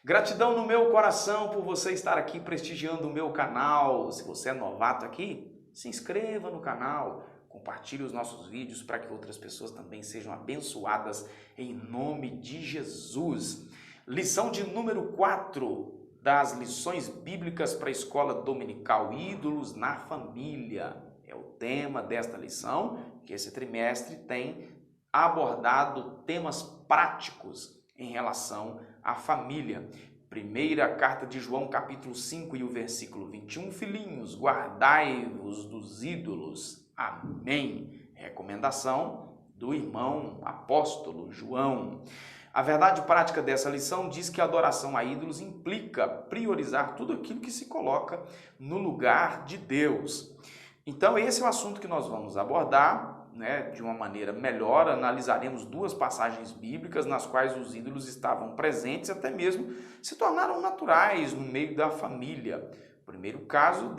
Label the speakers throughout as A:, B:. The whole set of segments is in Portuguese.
A: Gratidão no meu coração por você estar aqui prestigiando o meu canal. Se você é novato aqui, se inscreva no canal, compartilhe os nossos vídeos para que outras pessoas também sejam abençoadas em nome de Jesus. Lição de número 4 das lições bíblicas para a escola dominical, ídolos na família. É o tema desta lição, que esse trimestre tem abordado temas práticos em relação à família. Primeira carta de João, capítulo 5 e o versículo 21. Filhinhos, guardai-vos dos ídolos. Amém. Recomendação do irmão apóstolo João. A verdade prática dessa lição diz que a adoração a ídolos implica priorizar tudo aquilo que se coloca no lugar de Deus. Então esse é o assunto que nós vamos abordar, de uma maneira melhor. Analisaremos duas passagens bíblicas nas quais os ídolos estavam presentes e até mesmo se tornaram naturais no meio da família. O primeiro caso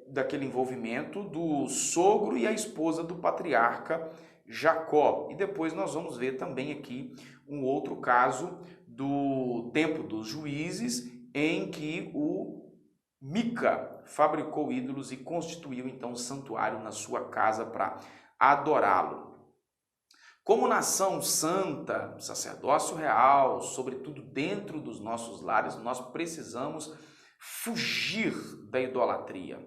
A: daquele envolvimento do sogro e a esposa do patriarca Jacó. E depois nós vamos ver também aqui um outro caso do tempo dos juízes, em que o Mica fabricou ídolos e constituiu então um santuário na sua casa para adorá-lo. Como nação santa, sacerdócio real, sobretudo dentro dos nossos lares, nós precisamos fugir da idolatria.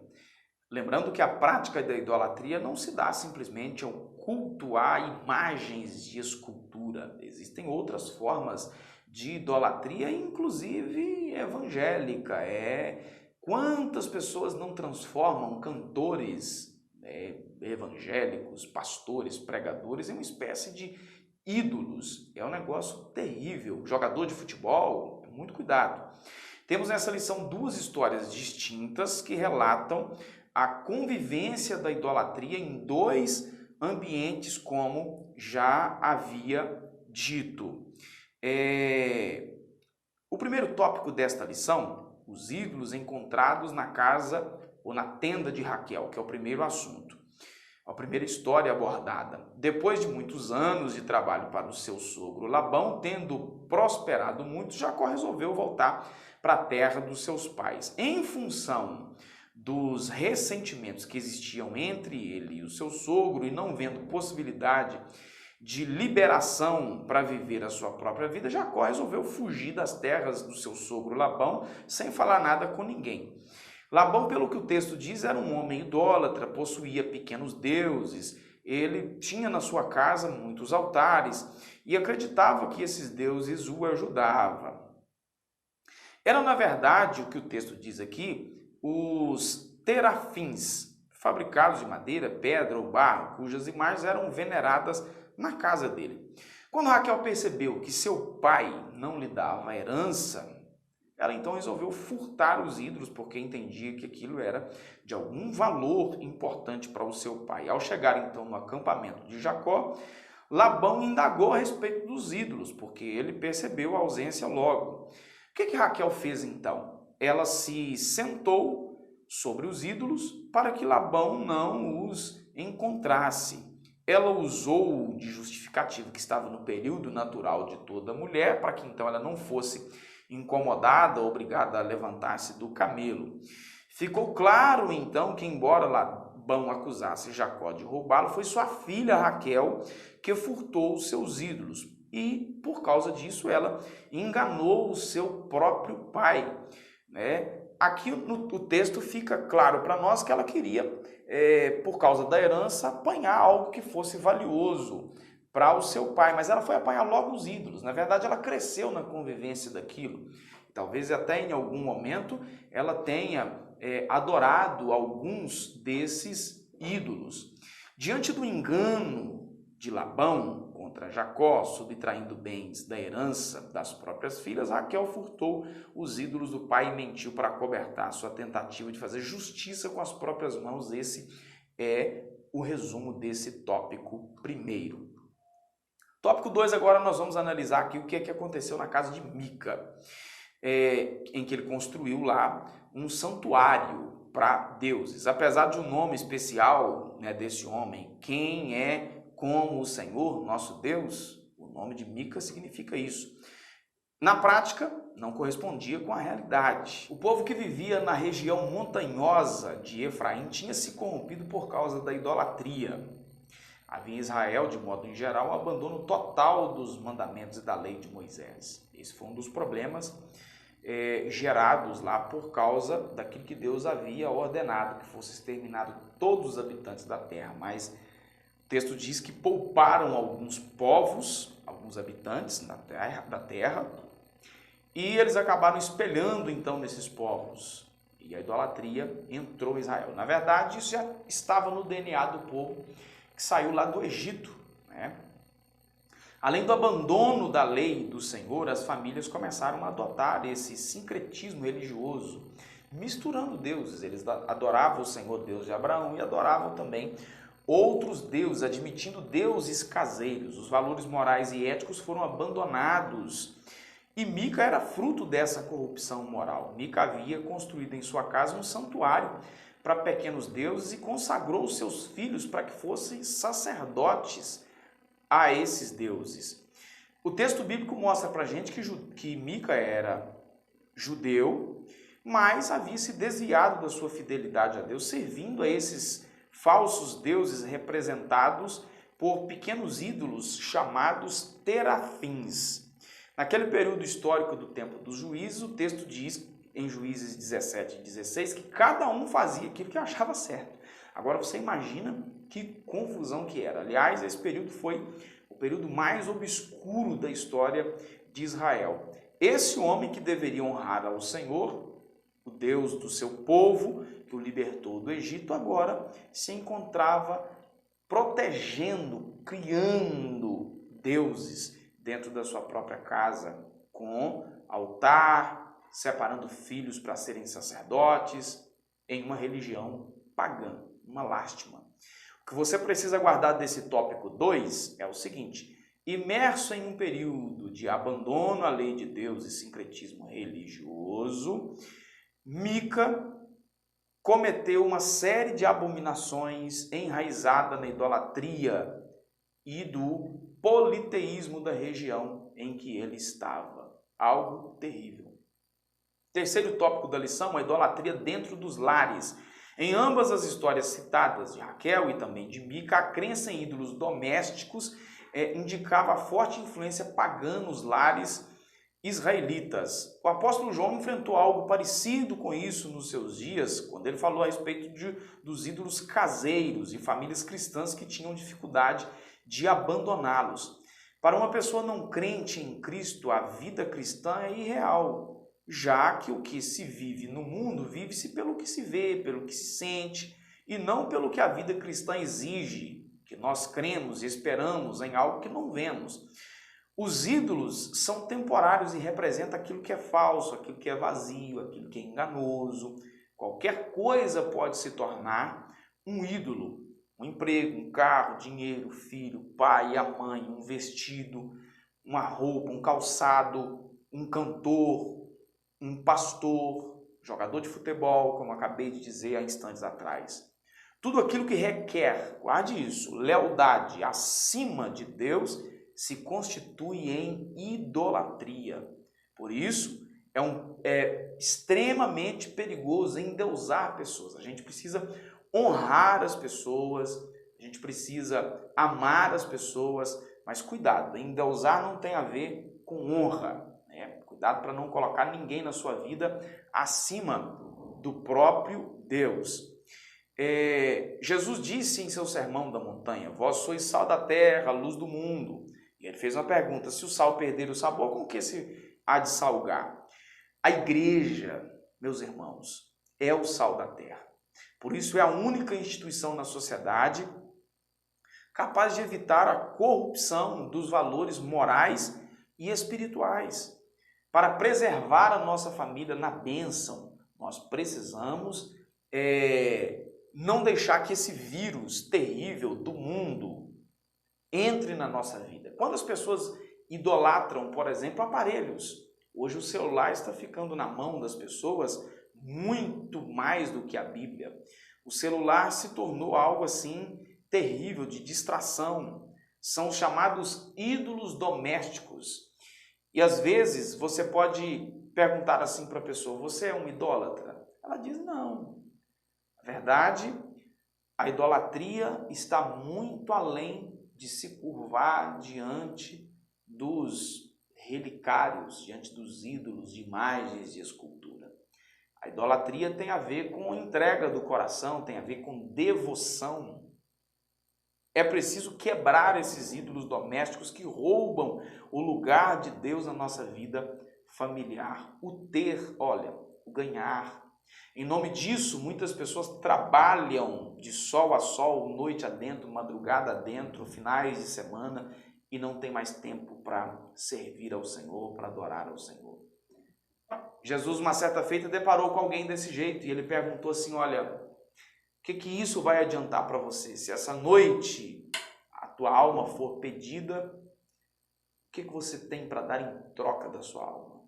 A: Lembrando que a prática da idolatria não se dá simplesmente ao cultuar imagens de escultura. Existem outras formas de idolatria, inclusive evangélica. Quantas pessoas não transformam cantores evangélicos, pastores, pregadores em uma espécie de ídolos? É um negócio terrível. Jogador de futebol, muito cuidado. Temos nessa lição duas histórias distintas que relatam a convivência da idolatria em dois ambientes, como já havia dito. O primeiro tópico desta lição, os ídolos encontrados na casa ou na tenda de Raquel, que é o primeiro assunto, a primeira história abordada. Depois de muitos anos de trabalho para o seu sogro Labão, tendo prosperado muito, Jacó resolveu voltar para a terra dos seus pais. Em função dos ressentimentos que existiam entre ele e o seu sogro, e não vendo possibilidade de liberação para viver a sua própria vida, Jacó resolveu fugir das terras do seu sogro Labão, sem falar nada com ninguém. Labão, pelo que o texto diz, era um homem idólatra, possuía pequenos deuses, ele tinha na sua casa muitos altares e acreditava que esses deuses o ajudavam. Eram, na verdade, o que o texto diz aqui, os terafins, fabricados de madeira, pedra ou barro, cujas imagens eram veneradas na casa dele. Quando Raquel percebeu que seu pai não lhe dava herança, ela então resolveu furtar os ídolos, porque entendia que aquilo era de algum valor importante para o seu pai. Ao chegar então no acampamento de Jacó, Labão indagou a respeito dos ídolos, porque ele percebeu a ausência logo. O que Raquel fez então? Ela se sentou sobre os ídolos para que Labão não os encontrasse. Ela usou de justificativo que estava no período natural de toda mulher, para que então ela não fosse incomodada, obrigada a levantar-se do camelo. Ficou claro então que, embora Labão acusasse Jacó de roubá-lo, foi sua filha Raquel que furtou os seus ídolos. E, por causa disso, ela enganou o seu próprio pai. Aqui no texto fica claro para nós que ela queria, por causa da herança, apanhar algo que fosse valioso para o seu pai, mas ela foi apanhar logo os ídolos. Na verdade, ela cresceu na convivência daquilo. Talvez até em algum momento ela tenha adorado alguns desses ídolos. Diante do engano de Labão contra Jacó, subtraindo bens da herança das próprias filhas, Raquel furtou os ídolos do pai e mentiu para acobertar sua tentativa de fazer justiça com as próprias mãos. Esse é o resumo desse tópico primeiro. Tópico 2, agora nós vamos analisar aqui o que aconteceu na casa de Mica, em que ele construiu lá um santuário para deuses. Apesar de um nome especial desse homem, quem é como o Senhor, nosso Deus, o nome de Mica significa isso. Na prática, não correspondia com a realidade. O povo que vivia na região montanhosa de Efraim tinha se corrompido por causa da idolatria. Havia em Israel, de modo em geral, um abandono total dos mandamentos e da lei de Moisés. Esse foi um dos problemas gerados lá por causa daquilo que Deus havia ordenado, que fosse exterminado todos os habitantes da terra. Mas o texto diz que pouparam alguns povos, alguns habitantes da terra, e eles acabaram espelhando então nesses povos. E a idolatria entrou em Israel. Na verdade, isso já estava no DNA do povo que saiu lá do Egito, né? Além do abandono da lei do Senhor, as famílias começaram a adotar esse sincretismo religioso, misturando deuses. Eles adoravam o Senhor Deus de Abraão e adoravam também outros deuses, admitindo deuses caseiros. Os valores morais e éticos foram abandonados. E Mica era fruto dessa corrupção moral. Mica havia construído em sua casa um santuário para pequenos deuses e consagrou os seus filhos para que fossem sacerdotes a esses deuses. O texto bíblico mostra para a gente que Mica era judeu, mas havia se desviado da sua fidelidade a Deus, servindo a esses falsos deuses representados por pequenos ídolos chamados terafins. Naquele período histórico do tempo dos juízes, o texto diz, em Juízes 17 e 16, que cada um fazia aquilo que achava certo. Agora você imagina que confusão que era. Aliás, esse período foi o período mais obscuro da história de Israel. Esse homem que deveria honrar ao Senhor, o Deus do seu povo, que o libertou do Egito, agora se encontrava protegendo, criando deuses dentro da sua própria casa, com altar, separando filhos para serem sacerdotes, em uma religião pagã, uma lástima. O que você precisa guardar desse tópico 2 é o seguinte: imerso em um período de abandono à lei de Deus e sincretismo religioso, Mica cometeu uma série de abominações enraizada na idolatria e do politeísmo da região em que ele estava. Algo terrível. Terceiro tópico da lição, a idolatria dentro dos lares. Em ambas as histórias citadas, de Raquel e também de Mica, a crença em ídolos domésticos indicava a forte influência pagã nos lares israelitas. O apóstolo João enfrentou algo parecido com isso nos seus dias, quando ele falou a respeito dos ídolos caseiros e famílias cristãs que tinham dificuldade de abandoná-los. Para uma pessoa não crente em Cristo, a vida cristã é irreal, já que o que se vive no mundo vive-se pelo que se vê, pelo que se sente, e não pelo que a vida cristã exige, que nós cremos e esperamos em algo que não vemos. Os ídolos são temporários e representam aquilo que é falso, aquilo que é vazio, aquilo que é enganoso. Qualquer coisa pode se tornar um ídolo. Um emprego, um carro, dinheiro, filho, pai, a mãe, um vestido, uma roupa, um calçado, um cantor, um pastor, jogador de futebol, como acabei de dizer há instantes atrás. Tudo aquilo que requer, guarde isso, lealdade acima de Deus, se constitui em idolatria. Por isso, é extremamente perigoso endeusar pessoas. A gente precisa honrar as pessoas, a gente precisa amar as pessoas, mas cuidado, endeusar não tem a ver com honra, né? Cuidado para não colocar ninguém na sua vida acima do próprio Deus. Jesus disse em seu sermão da montanha: vós sois sal da terra, luz do mundo. E ele fez uma pergunta: se o sal perder o sabor, com que se há de salgar? A igreja, meus irmãos, é o sal da terra. Por isso é a única instituição na sociedade capaz de evitar a corrupção dos valores morais e espirituais. Para preservar a nossa família na bênção, nós precisamos não deixar que esse vírus terrível do mundo entre na nossa vida. Quando as pessoas idolatram, por exemplo, aparelhos, hoje o celular está ficando na mão das pessoas muito mais do que a Bíblia. O celular se tornou algo assim terrível, de distração. São chamados ídolos domésticos. E às vezes você pode perguntar assim para a pessoa: você é um idólatra? Ela diz: não. Na verdade, a idolatria está muito além de se curvar diante dos relicários, diante dos ídolos, de imagens de escultura. A idolatria tem a ver com entrega do coração, tem a ver com devoção. É preciso quebrar esses ídolos domésticos que roubam o lugar de Deus na nossa vida familiar. O ter, olha, o ganhar. Em nome disso, muitas pessoas trabalham de sol a sol, noite adentro, madrugada adentro, finais de semana, e não tem mais tempo para servir ao Senhor, para adorar ao Senhor. Jesus, uma certa feita, deparou com alguém desse jeito, e ele perguntou assim: olha, o que isso vai adiantar para você? Se essa noite a tua alma for pedida, o que você tem para dar em troca da sua alma?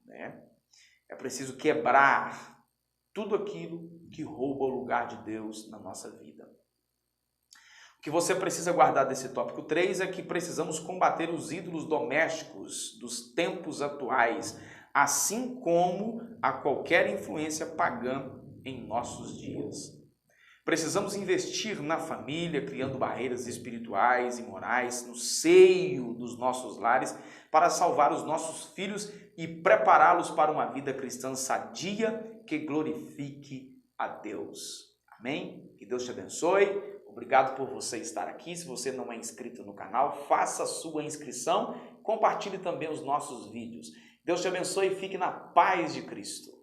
A: Né? É preciso quebrar tudo aquilo que rouba o lugar de Deus na nossa vida. O que você precisa guardar desse tópico 3 é que precisamos combater os ídolos domésticos dos tempos atuais, assim como a qualquer influência pagã em nossos dias. Precisamos investir na família, criando barreiras espirituais e morais no seio dos nossos lares para salvar os nossos filhos e prepará-los para uma vida cristã sadia que glorifique a Deus. Amém? Que Deus te abençoe. Obrigado por você estar aqui. Se você não é inscrito no canal, faça a sua inscrição. Compartilhe também os nossos vídeos. Deus te abençoe e fique na paz de Cristo.